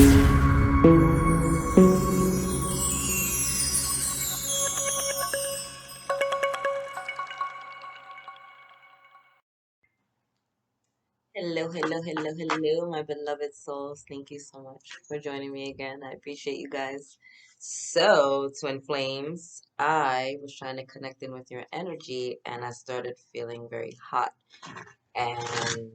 Hello, hello, hello, hello, my beloved souls. Thank you so much for joining me again. I appreciate you guys. So, Twin Flames, I was trying to connect in with your energy and I started feeling very hot and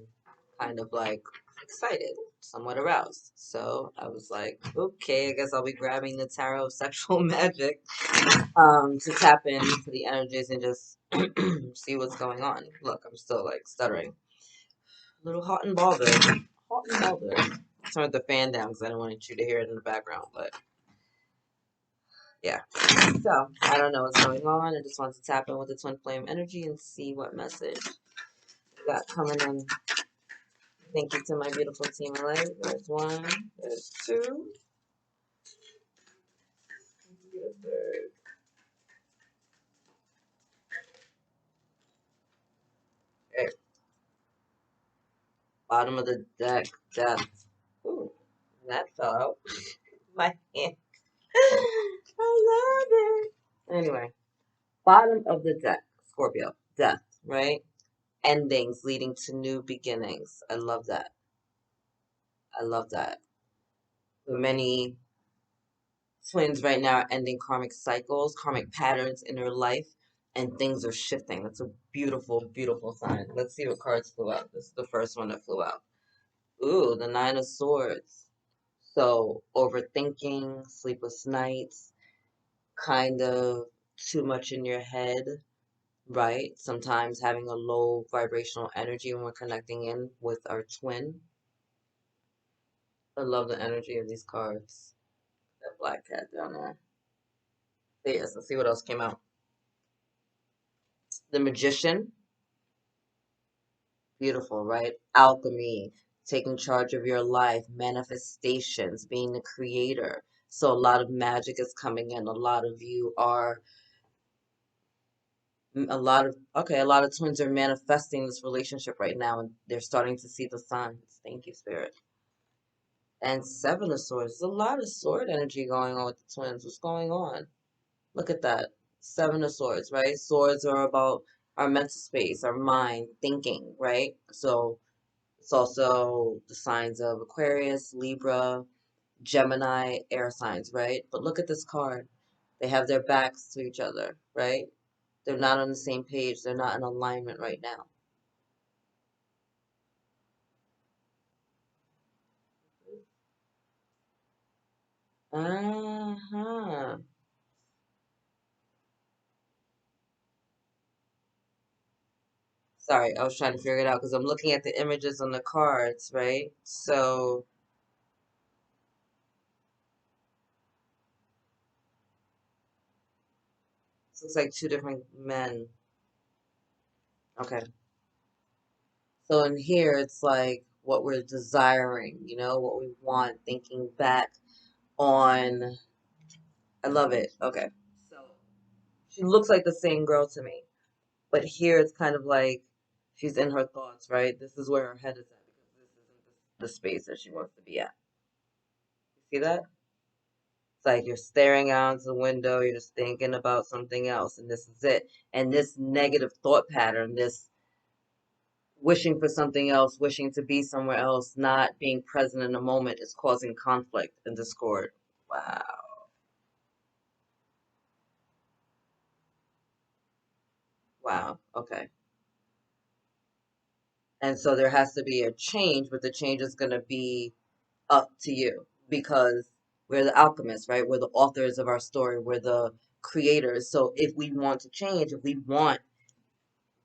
kind of like excited, somewhat aroused. So, I was like, okay, I guess I'll be grabbing the Tarot of Sexual Magic to tap into the energies and just see what's going on. Look, I'm still like stuttering. A little hot and bothered. Hot and bothered. Turn the fan down because I don't want you to hear it in the background. But yeah. So I don't know what's going on. I just want to tap in with the twin flame energy and see what message we got coming in. Thank you to my beautiful team of light. There's one. There's two. Okay. Bottom of the deck. Death. Ooh, that fell out. My hand. I love it. Anyway. Bottom of the deck. Scorpio. Death. Right? Endings leading to new beginnings. I love that. I love that. Many twins right now are ending karmic cycles, karmic patterns in their life, and things are shifting. That's a beautiful, beautiful sign. Let's see what cards flew out. This is the first one that flew out. Ooh, the Nine of Swords. So, overthinking, sleepless nights, kind of too much in your head, right? Sometimes having a low vibrational energy when we're connecting in with our twin. I love the energy of these cards. That black cat down there. So yes, let's see what else came out. The Magician. Beautiful, right? Alchemy. Taking charge of your life. Manifestations. Being the creator. So a lot of magic is coming in. A lot of you are, a lot of twins are manifesting this relationship right now and they're starting to see the signs. Thank you, Spirit. And Seven of Swords. There's a lot of sword energy going on with the twins. What's going on? Look at that. Seven of Swords, right? Swords are about our mental space, our mind, thinking, right? So it's also the signs of Aquarius, Libra, Gemini, air signs, right? But look at this card. They have their backs to each other, right? They're not on the same page. They're not in alignment right now. Uh-huh. Sorry, I was trying to figure it out because I'm looking at the images on the cards, right? So it looks like two different men. Okay. So in here, it's like what we're desiring, what we want, thinking back on. I love it. Okay. So she looks like the same girl to me, but here it's kind of like she's in her thoughts, right? This is where her head is at because this isn't the space that she wants to be at. You see that? It's like you're staring out the window, you're just thinking about something else, and this is it. And this negative thought pattern, this wishing for something else, wishing to be somewhere else, not being present in the moment is causing conflict and discord. Wow. Wow. Okay. And so there has to be a change, but the change is going to be up to you because we're the alchemists, right? We're the authors of our story. We're the creators. So if we want to change, if we want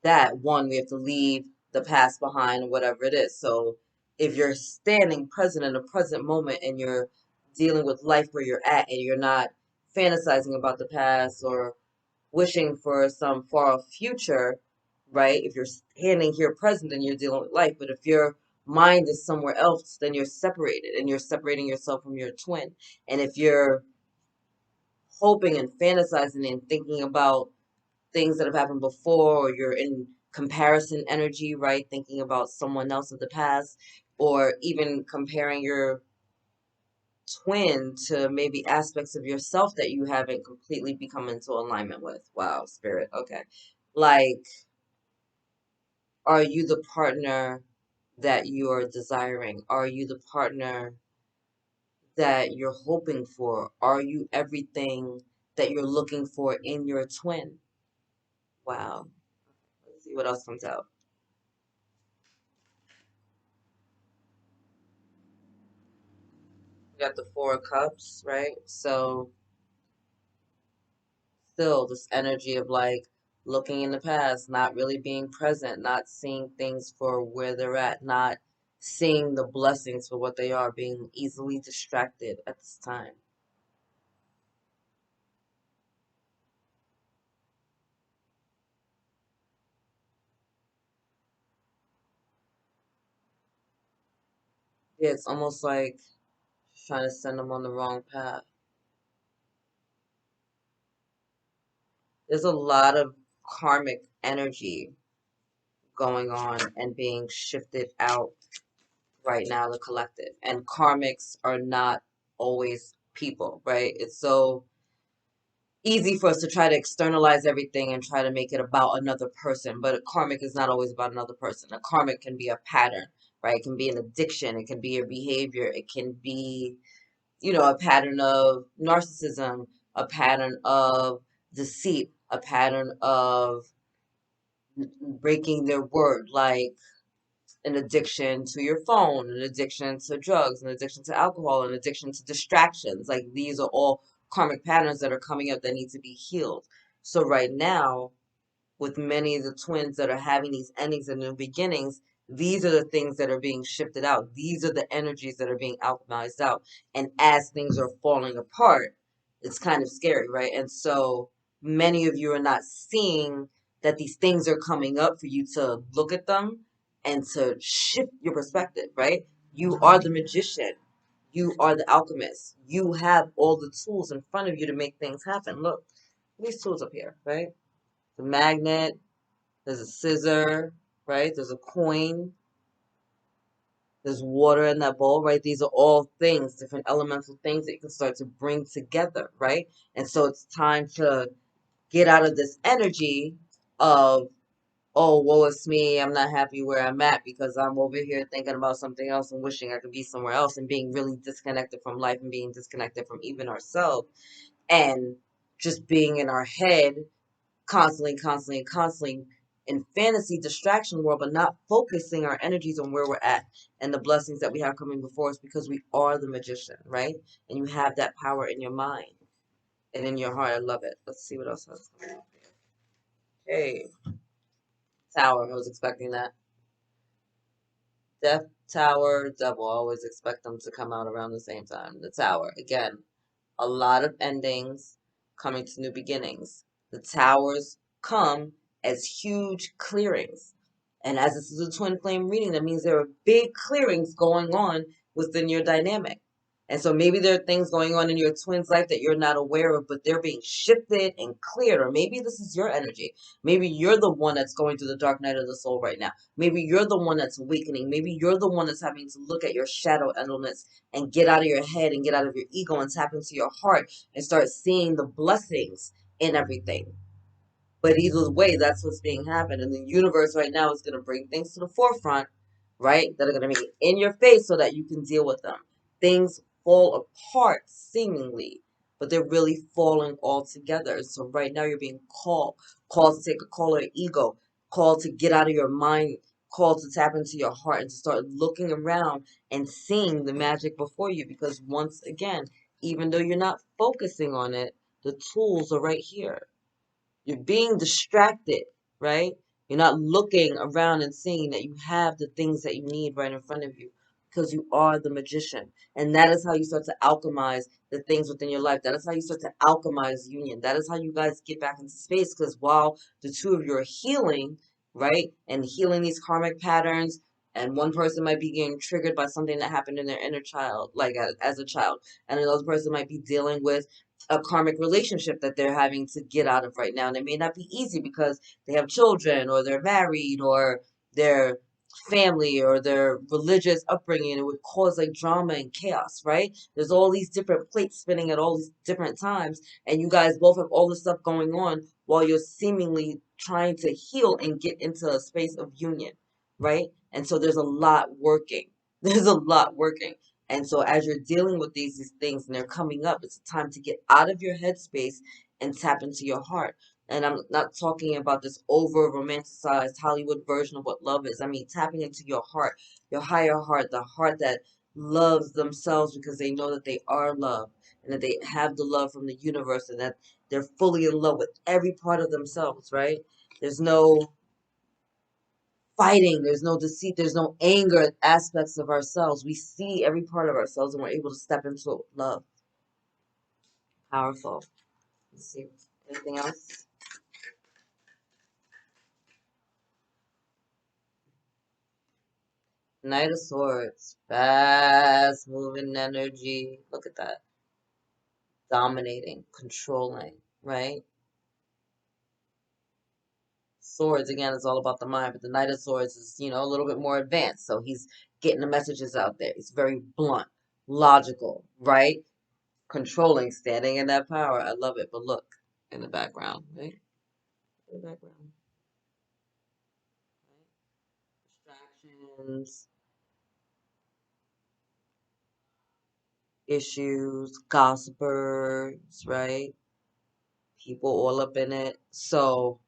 that, one, we have to leave the past behind, whatever it is. So if you're standing present in the present moment and you're dealing with life where you're at and you're not fantasizing about the past or wishing for some far off future, right? If you're standing here present and you're dealing with life, but if your mind is somewhere else, then you're separated and you're separating yourself from your twin. And if you're hoping and fantasizing and thinking about things that have happened before, or you're in comparison energy, right? Thinking about someone else of the past, or even comparing your twin to maybe aspects of yourself that you haven't completely become into alignment with. Wow, spirit. Okay. Like, are you the partner that you're desiring? Are you the partner that you're hoping for? Are you everything that you're looking for in your twin? Wow. Let's see what else comes out. We got the Four of Cups, right? So still this energy of like looking in the past, not really being present, not seeing things for where they're at, not seeing the blessings for what they are, being easily distracted at this time. Yeah, it's almost like trying to send them on the wrong path. There's a lot of karmic energy going on and being shifted out right now, the collective. And karmics are not always people, right? It's so easy for us to try to externalize everything and try to make it about another person, but a karmic is not always about another person. A karmic can be a pattern, right? It can be an addiction, it can be a behavior, it can be, a pattern of narcissism, a pattern of deceit, a pattern of breaking their word, like an addiction to your phone, an addiction to drugs, an addiction to alcohol, an addiction to distractions. Like these are all karmic patterns that are coming up that need to be healed. So right now, with many of the twins that are having these endings and new beginnings, these are the things that are being shifted out. These are the energies that are being alchemized out. And as things are falling apart, it's kind of scary, right? And so many of you are not seeing that these things are coming up for you to look at them and to shift your perspective, right? You are the magician. You are the alchemist. You have all the tools in front of you to make things happen. Look, these tools up here, right? The magnet, there's a scissor, right? There's a coin, there's water in that bowl, right? These are all things, different elemental things that you can start to bring together, right? And so it's time to get out of this energy of, oh, woe is me, I'm not happy where I'm at because I'm over here thinking about something else and wishing I could be somewhere else and being really disconnected from life and being disconnected from even ourselves and just being in our head constantly in fantasy distraction world, but not focusing our energies on where we're at and the blessings that we have coming before us because we are the magician, right? And you have that power in your mind and in your heart. I love it. Let's see what else has coming up here. Hey, Tower. I was expecting that. Death, Tower, Devil. I always expect them to come out around the same time. The Tower. Again, a lot of endings coming to new beginnings. The towers come as huge clearings. And as this is a twin flame reading, that means there are big clearings going on within your dynamic. And so maybe there are things going on in your twin's life that you're not aware of, but they're being shifted and cleared. Or maybe this is your energy. Maybe you're the one that's going through the dark night of the soul right now. Maybe you're the one that's awakening. Maybe you're the one that's having to look at your shadow elements and get out of your head and get out of your ego and tap into your heart and start seeing the blessings in everything. But either way, that's what's being happened. And the universe right now is going to bring things to the forefront, right? That are going to make it in your face so that you can deal with them. Things fall apart seemingly, but they're really falling all together. So right now you're being called to take a call of your ego, called to get out of your mind, called to tap into your heart and to start looking around and seeing the magic before you. Because once again, even though you're not focusing on it, the tools are right here. You're being distracted, right? You're not looking around and seeing that you have the things that you need right in front of you because you are the magician. And that is how you start to alchemize the things within your life. That is how you start to alchemize union. That is how you guys get back into space because while the two of you are healing, right, and healing these karmic patterns, and one person might be getting triggered by something that happened in their inner child, like as a child, and another person might be dealing with a karmic relationship that they're having to get out of right now. And it may not be easy because they have children or they're married or they're family or their religious upbringing. It would cause like drama and chaos, right? There's all these different plates spinning at all these different times, and you guys both have all this stuff going on while you're seemingly trying to heal and get into a space of union, right? And so there's a lot working. There's a lot working. And so as you're dealing with these things and they're coming up, it's time to get out of your headspace and tap into your heart. And I'm not talking about this over romanticized Hollywood version of what love is. I mean, tapping into your heart, your higher heart, the heart that loves themselves because they know that they are loved and that they have the love from the universe and that they're fully in love with every part of themselves, right? There's no fighting, there's no deceit, there's no anger aspects of ourselves. We see every part of ourselves and we're able to step into love. Powerful. Let's see. Anything else? Knight of Swords, fast moving energy. Look at that. Dominating, controlling, right? Swords, again, is all about the mind, but the Knight of Swords is, a little bit more advanced. So he's getting the messages out there. He's very blunt, logical, right? Controlling, standing in that power. I love it. But look in the background, right? In the background, right? Distractions, issues, gossipers, right? People all up in it. So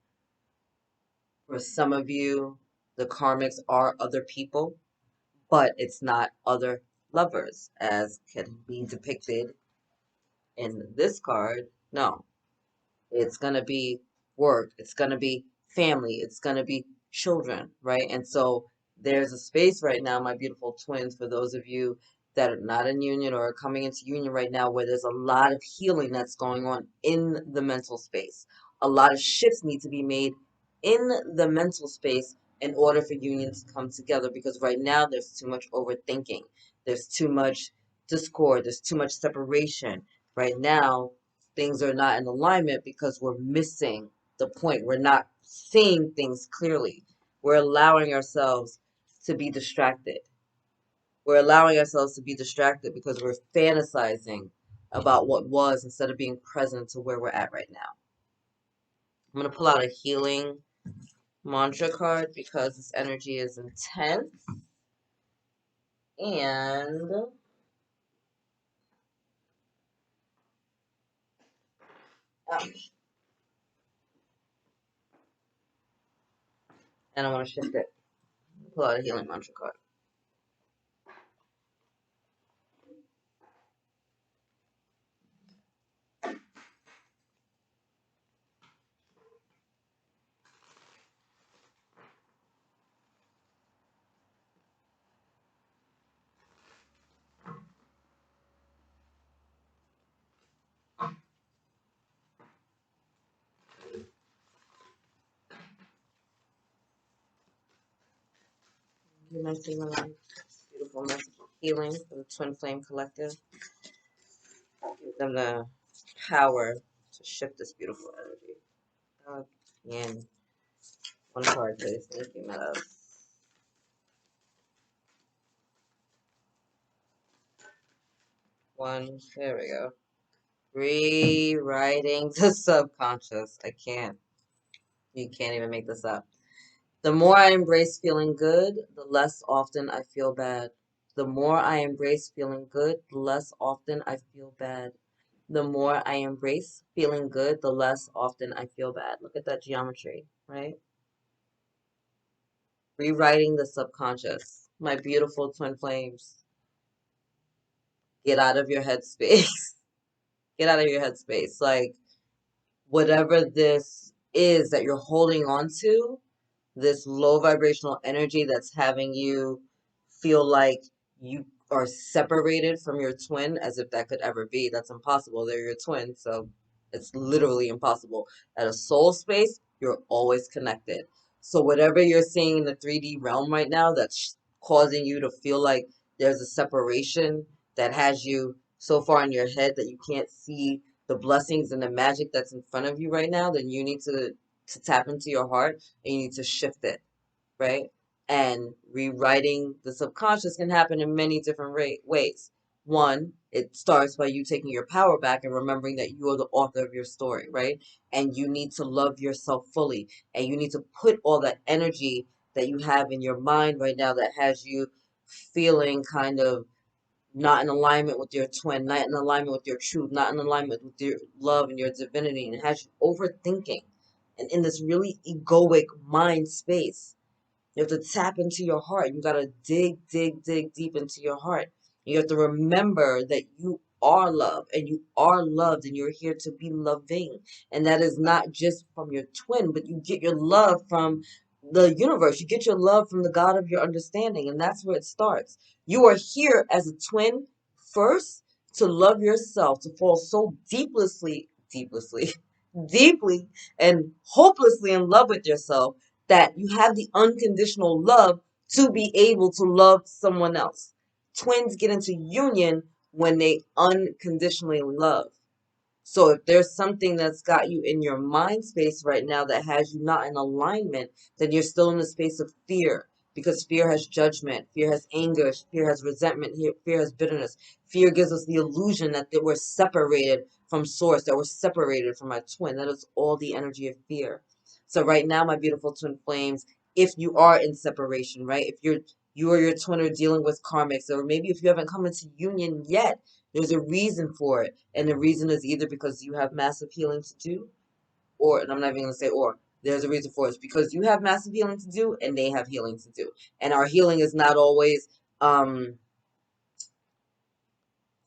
for some of you, the karmics are other people, but it's not other lovers, as can be depicted in this card. No, it's going to be work. It's going to be family. It's going to be children, right? And so there's a space right now, my beautiful twins, for those of you that are not in union or are coming into union right now, where there's a lot of healing that's going on in the mental space. A lot of shifts need to be made in the mental space in order for union to come together, because right now there's too much overthinking. There's too much discord. There's too much separation. Right now, things are not in alignment because we're missing the point. We're not seeing things clearly. We're allowing ourselves to be distracted. We're allowing ourselves to be distracted because we're fantasizing about what was instead of being present to where we're at right now. I'm going to pull out a healing mantra card because this energy is intense. And I want to shift it. Pull out a healing mantra card. Beautiful message of healing for the Twin Flame Collective. Give them the power to shift this beautiful energy. And one card, please. Thank you, Meta. One. There we go. Rewriting the subconscious. I can't. You can't even make this up. The more I embrace feeling good, the less often I feel bad. The more I embrace feeling good, the less often I feel bad. The more I embrace feeling good, the less often I feel bad. Look at that geometry, right? Rewriting the subconscious. My beautiful twin flames. Get out of your headspace. Get out of your headspace. Like, whatever this is that you're holding on to, this low vibrational energy that's having you feel like you are separated from your twin, as if that could ever be. That's impossible. They're your twin, so it's literally impossible. At a soul space, you're always connected. So whatever you're seeing in the 3D realm right now that's causing you to feel like there's a separation that has you so far in your head that you can't see the blessings and the magic that's in front of you right now, then you need to tap into your heart and you need to shift it, right? And rewriting the subconscious can happen in many different ways. One, it starts by you taking your power back and remembering that you are the author of your story, right? And you need to love yourself fully. And you need to put all that energy that you have in your mind right now that has you feeling kind of not in alignment with your twin, not in alignment with your truth, not in alignment with your love and your divinity, and it has you overthinking and in this really egoic mind space. You have to tap into your heart. You got to dig deep into your heart. You have to remember that you are love and you are loved and you're here to be loving. And that is not just from your twin, but you get your love from the universe. You get your love from the God of your understanding. And that's where it starts. You are here as a twin first to love yourself, to fall so deeply and hopelessly in love with yourself that you have the unconditional love to be able to love someone else. Twins get into union when they unconditionally love. So if there's something that's got you in your mind space right now that has you not in alignment, then you're still in the space of fear, because fear has judgment, fear has anger, fear has resentment, fear has bitterness. Fear gives us the illusion that we're separated from source, that we're separated from our twin. That is all the energy of fear. So right now, my beautiful twin flames, if you are in separation, right? If you or your twin are dealing with karmics, or maybe if you haven't come into union yet, there's a reason for it. And the reason is either because you have massive healing to do, or, and I'm not even going to say or, there's a reason for it. It's because you have massive healing to do and they have healing to do. And our healing is not always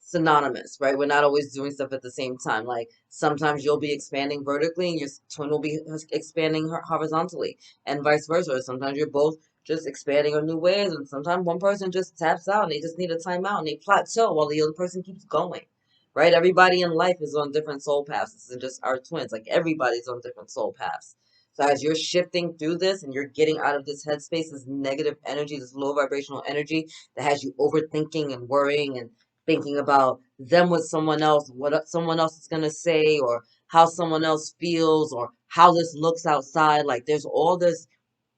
synonymous, right? We're not always doing stuff at the same time. Like sometimes you'll be expanding vertically and your twin will be expanding horizontally, and vice versa. Sometimes you're both just expanding in new ways, and sometimes one person just taps out and they just need a timeout and they plateau while the other person keeps going. Right? Everybody in life is on different soul paths. This isn't just our twins. Like everybody's on different soul paths. So as you're shifting through this and you're getting out of this headspace, this negative energy, this low vibrational energy that has you overthinking and worrying and thinking about them with someone else, what someone else is going to say, or how someone else feels, or how this looks outside. Like there's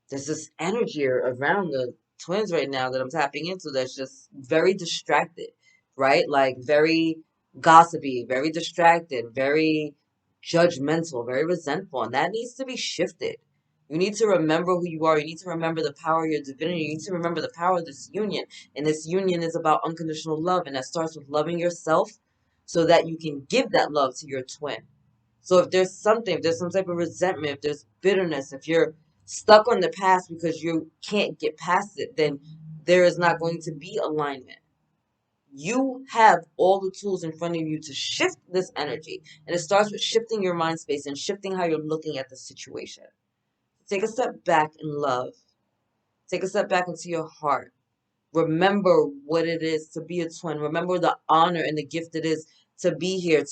this energy around the twins right now that I'm tapping into that's just very distracted, right? Like very gossipy, very distracted, very judgmental, very resentful. And that needs to be shifted. You need to remember who you are. You need to remember the power of your divinity. You need to remember the power of this union. And this union is about unconditional love. And that starts with loving yourself so that you can give that love to your twin. So if there's something, if there's some type of resentment, if there's bitterness, if you're stuck on the past because you can't get past it, then there is not going to be alignment. You have all the tools in front of you to shift this energy. And it starts with shifting your mind space and shifting how you're looking at the situation. Take a step back in love. Take a step back into your heart. Remember what it is to be a twin. Remember the honor and the gift it is to be here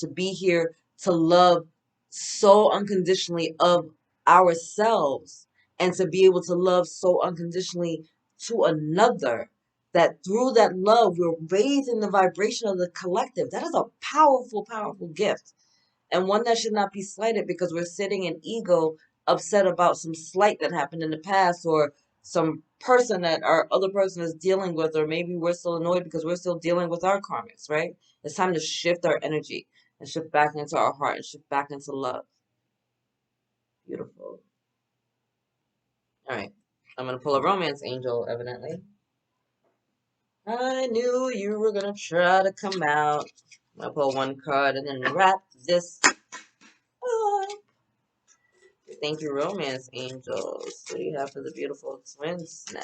to love so unconditionally of ourselves and to be able to love so unconditionally to another. That through that love, we're raising the vibration of the collective. That is a powerful, powerful gift, and one that should not be slighted because we're sitting in ego upset about some slight that happened in the past, or some person that our other person is dealing with, or maybe we're still annoyed because we're still dealing with our karmics, right? It's time to shift our energy and shift back into our heart and shift back into love. Beautiful. All right. I'm going to pull a romance angel, evidently. I knew you were going to try to come out. I'll pull one card and then wrap this up. Thank you, romance angels. What do you have for the beautiful twins now?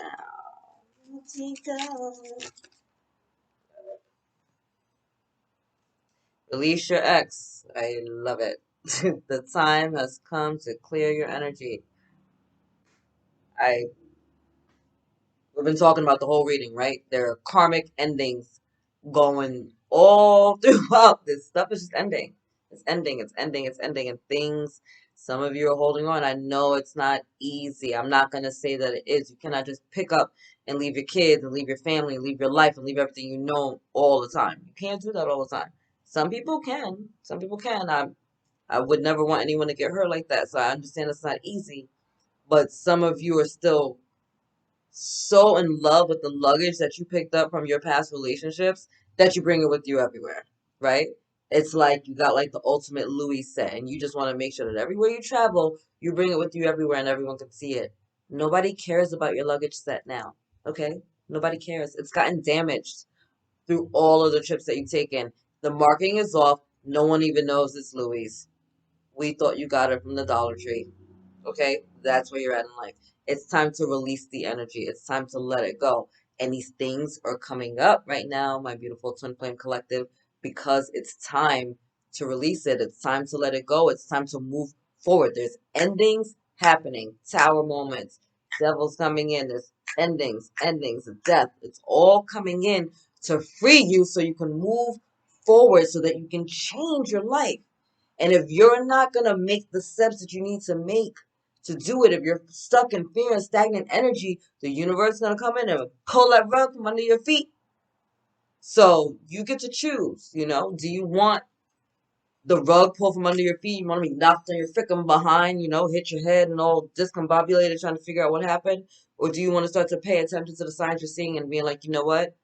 Release your ex. I love it. The time has come to clear your energy. I We've been talking about the whole reading, right? There are karmic endings going all throughout. This stuff is just ending. It's ending, it's ending, it's ending. And things, some of you are holding on. I know it's not easy. I'm not going to say that it is. You cannot just pick up and leave your kids and leave your family, and leave your life and leave everything you know all the time. You can't do that all the time. Some people can. Some people can. I would never want anyone to get hurt like that. So I understand it's not easy. But some of you are still so in love with the luggage that you picked up from your past relationships that you bring it with you everywhere, right? It's like you got like the ultimate Louis set, and you just want to make sure that everywhere you travel, you bring it with you everywhere and everyone can see it. Nobody cares about your luggage set now, okay? Nobody cares. It's gotten damaged through all of the trips that you've taken. The marking is off. No one even knows it's Louis. We thought you got it from the Dollar Tree. Okay, that's where you're at in life. It's time to release the energy. It's time to let it go. And these things are coming up right now, my beautiful twin flame collective, because it's time to release it. It's time to let it go. It's time to move forward. There's endings happening, tower moments, devils coming in. There's endings, death. It's all coming in to free you so you can move forward, so that you can change your life. And if you're not going to make the steps that you need to make to do it, if you're stuck in fear and stagnant energy, the universe is going to come in and pull that rug from under your feet. So you get to choose, do you want the rug pulled from under your feet? You want to be knocked on your frickin' behind, hit your head and all discombobulated trying to figure out what happened? Or do you want to start to pay attention to the signs you're seeing and being like, you know what?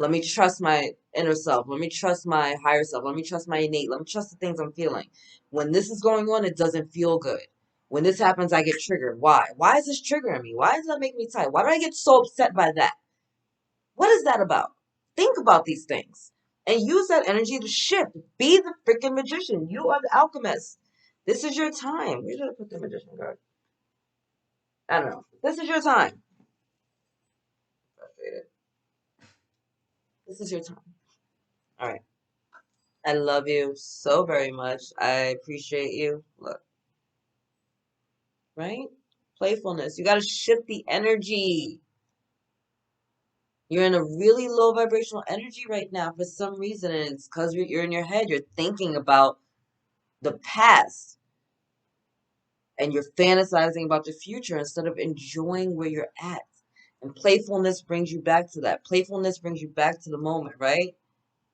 Let me trust my inner self. Let me trust my higher self. Let me trust my innate. Let me trust the things I'm feeling. When this is going on, it doesn't feel good. When this happens, I get triggered. Why? Why is this triggering me? Why does that make me tight? Why do I get so upset by that? What is that about? Think about these things and use that energy to shift. Be the freaking magician. You are the alchemist. This is your time. Where did I put the magician card? I don't know. This is your time. Frustrated. This is your time. All right. I love you so very much. I appreciate you. Look, right? Playfulness. You got to shift the energy. You're in a really low vibrational energy right now for some reason, and it's because you're in your head. You're thinking about the past and you're fantasizing about the future instead of enjoying where you're at. And playfulness brings you back to that. Playfulness brings you back to the moment, right?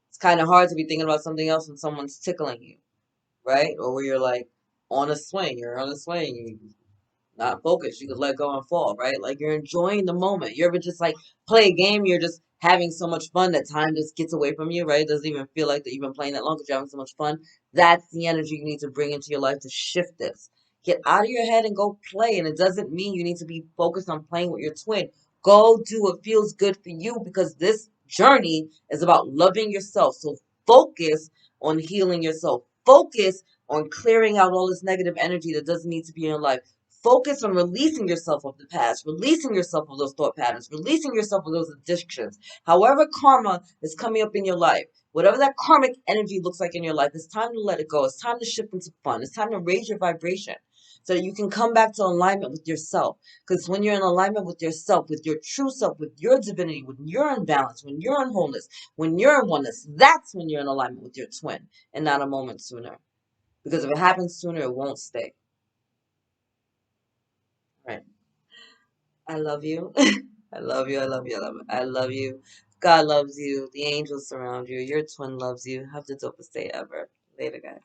It's kind of hard to be thinking about something else when someone's tickling you, right? Or where you're like on a swing. You're on a swing. You not focused. You could let go and fall, right? Like you're enjoying the moment. You ever just like play a game, you're just having so much fun that time just gets away from you, right? It doesn't even feel like that you've been playing that long because you're having so much fun. That's the energy you need to bring into your life to shift this. Get out of your head and go play. And it doesn't mean you need to be focused on playing with your twin. Go do what feels good for you because this journey is about loving yourself. So focus on healing yourself. Focus on clearing out all this negative energy that doesn't need to be in your life. Focus on releasing yourself of the past, releasing yourself of those thought patterns, releasing yourself of those addictions. However, karma is coming up in your life, whatever that karmic energy looks like in your life, it's time to let it go. It's time to shift into fun. It's time to raise your vibration so that you can come back to alignment with yourself. Because when you're in alignment with yourself, with your true self, with your divinity, when you're in balance, when you're in wholeness, when you're in oneness, that's when you're in alignment with your twin and not a moment sooner. Because if it happens sooner, it won't stay. Right. I love you. I love you. I love you. I love you. I love you. God loves you. The angels surround you. Your twin loves you. Have the dopest day ever. Later, guys.